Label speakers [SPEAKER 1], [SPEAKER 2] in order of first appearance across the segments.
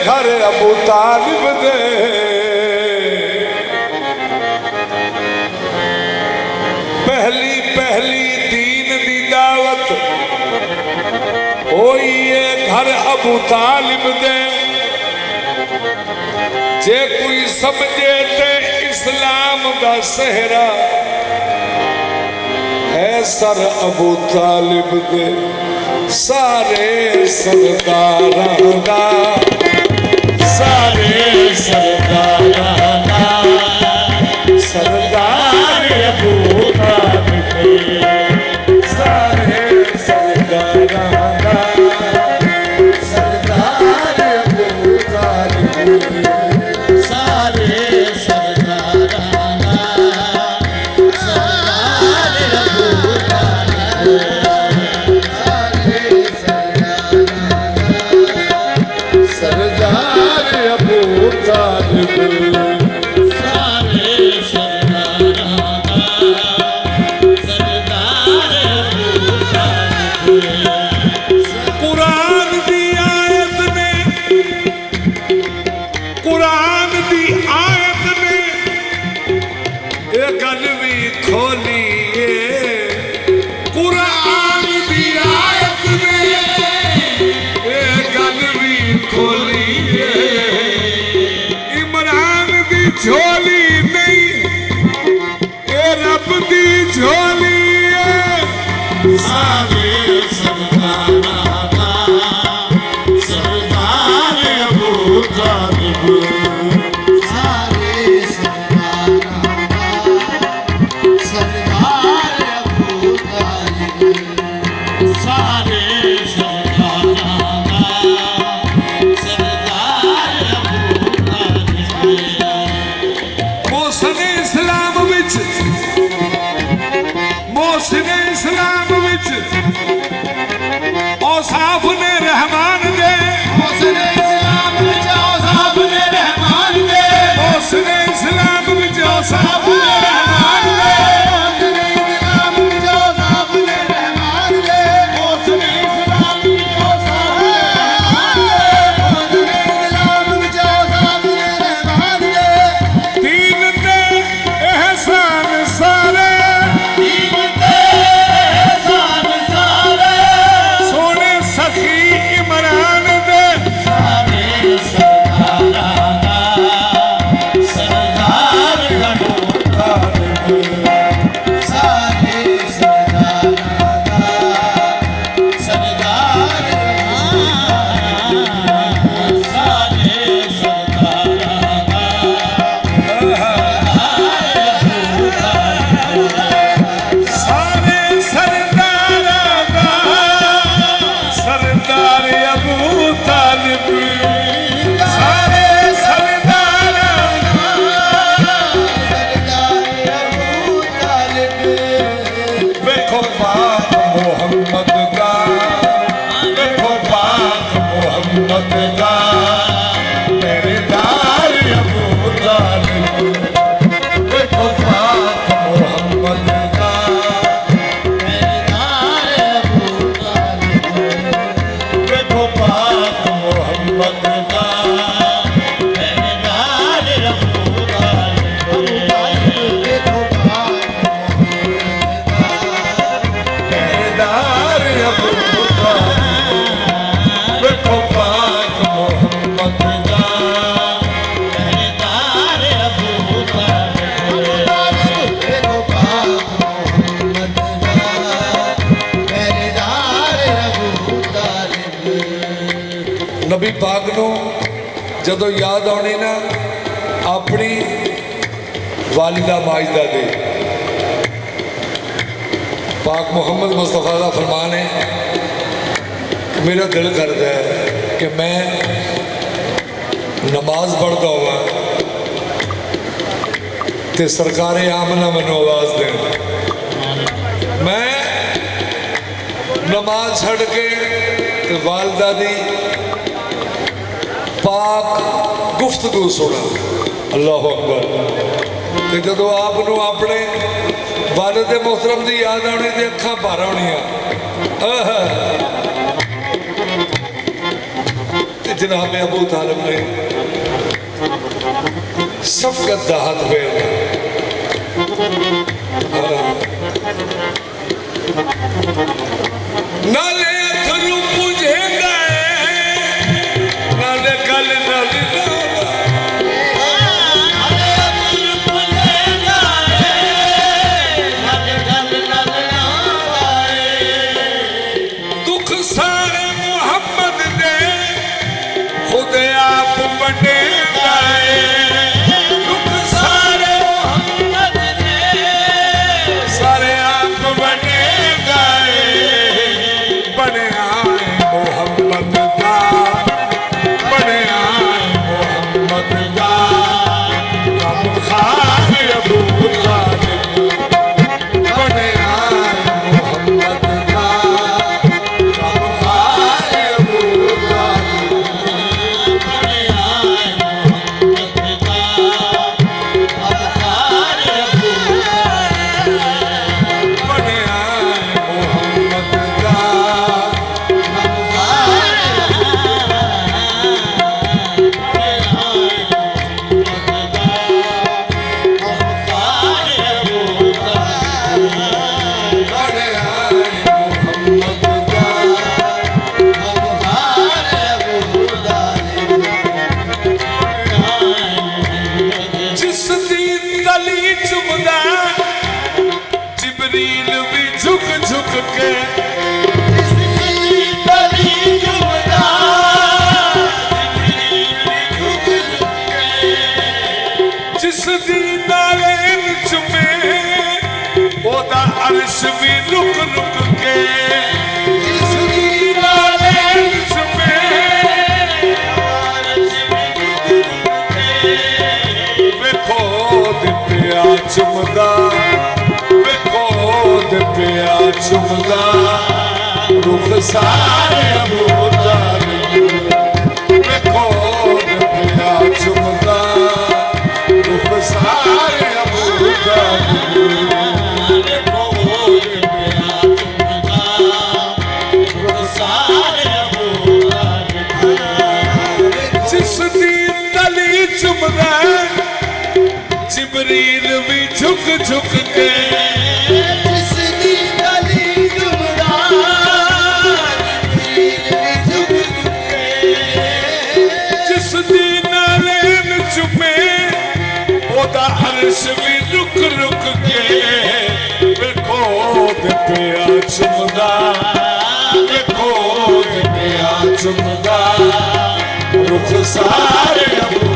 [SPEAKER 1] घर अबू तालिब दे पहली पहली दीन दी दावत होई है घर अबू तालिब दे। जे कोई समझे ते इस्लाम दा सहरा है सर अबू तालिब दे। सारे सरदारां दा सारे सरदारां दा सरदार अबू तालिब दे। सारे सरदारां दा सरदार अबू तालिब दे। सारे सरदारां दा सरदार अबू तालिब दे। सरदार अबू तालिब सारे सरदारां दा सरदार अबू तालिब। कुरान दी आयत ने कुरान दी आयत ने ये गल भी खोली है। कुरान दी आयत ने ये गल भी खोली है। इमरान दी झोली नहीं ये रब दी झोली है। सारे सरदारां दा सरदार अबू तालिब। सारे सरदारां दा सरदार अबू तालिब। सारे सरदारां दा सरदार अबू तालिब। मोहसिन इस्लाम विच मोहसिन इस्लाम विच औसाफ ने रहमान दे। मोहसिन इस्लाम विच औसाफ ने रहमान दे। मोहसिन इस्लाम विच औसाफ ने रहमान दे। मोहसिन इस्लाम विच औसाफ ने रहमान दे। मोहसिन इस्लाम विच औसाफ ने रहमान दे। मोहसिन इस्लाम विच औसाफ ने रहमान दे। दीन ते एहसान सारे दीन ते एहसान सारे सोने सखी इमरान दे। सारे सरदारां दा सरदार अबू तालिब। सारे सरदारां दा सरदार सारे सरदारां दा सारे सरदारां दा सरदार अबू तालिब। सारे सरदारां दा सरदार अबू तालिब। देखो पाक मोहम्मद दा देखो पाक मोहम्मद दा पहरेदार अबू तालिब। देखो पाक मोहम्मद दा पहरेदार अबू तालिब। देखो पाक मोहम्मद दा पहरेदार अबू तालिब। देखो पाक मोहम्मद दा पहरेदार अबू तालिब। देखो पाक मोहम्मद दा पहरेदार अबू तालिब। देखो पाक मोहम्मद दा पहरेदार अबू तालिब। नबी पाक नू जदों याद आउणी ना अपनी वालिदा माजिदा दे। पाक मोहम्मद मुस्तफा का फरमान है मेरा दिल करता है कि मैं नमाज पढ़ता हुआ ते सरकार आमना मैनू आवाज दे। मैं नमाज छड़ के ते वालदा दी पाक गुफ्तगू सुना। अल्लाह अकबर। तो जो आपनू अपने वालिद मोहतरम की याद आनी तो अखा भर आनिया। जनाब अबू तालिब ने शफकत दा हाथ फेरना नाले अथरू मुझे गए नाले गल नाले अर्श भी रुक रुक के वेखो दिप्या चुमदा वेखो दिप्या चुमदा रुख सारे अबू तालिब वेखो दिप्या चुमदा रुख सारे अबू तालिब जिबरील भी झुक झुक के जिसकी गली जुमदा जिबरील भी झुक झुक के जिसदी नालेन चुमे ओदा अर्श भी रुक रुक के वेखो दे पिया चुमदा वेखो दे पिया चुमदा रुख सारे अबू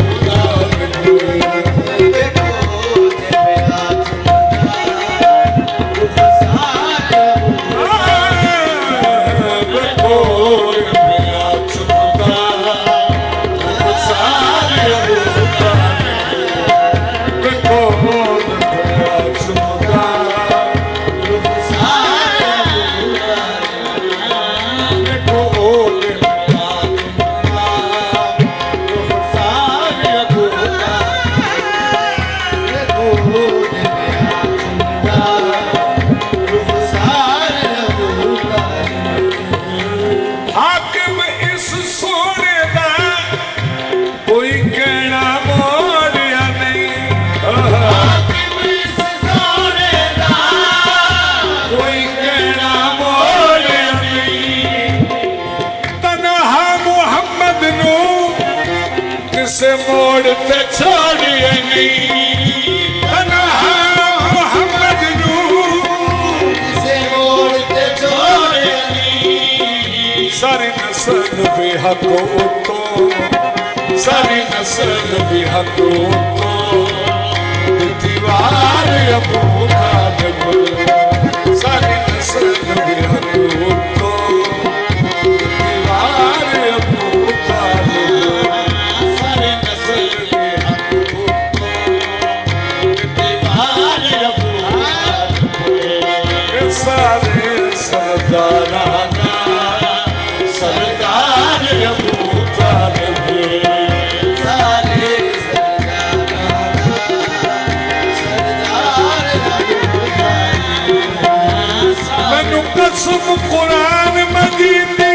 [SPEAKER 1] से मोड़ते छोड़िए नहीं मोहम्मद नू से मोड़ते छोड़िए नहीं सारी नस्ल भी हको तो सारी नस्ल भी हको तो दीवार अबू तालिब सारी नस्ल भी हको तो दीवार अबू तालिब सारे सरदाराना सरदार अबू तालिब सारे सरदार अबू तालिब मैनू कसम कुरान मजीद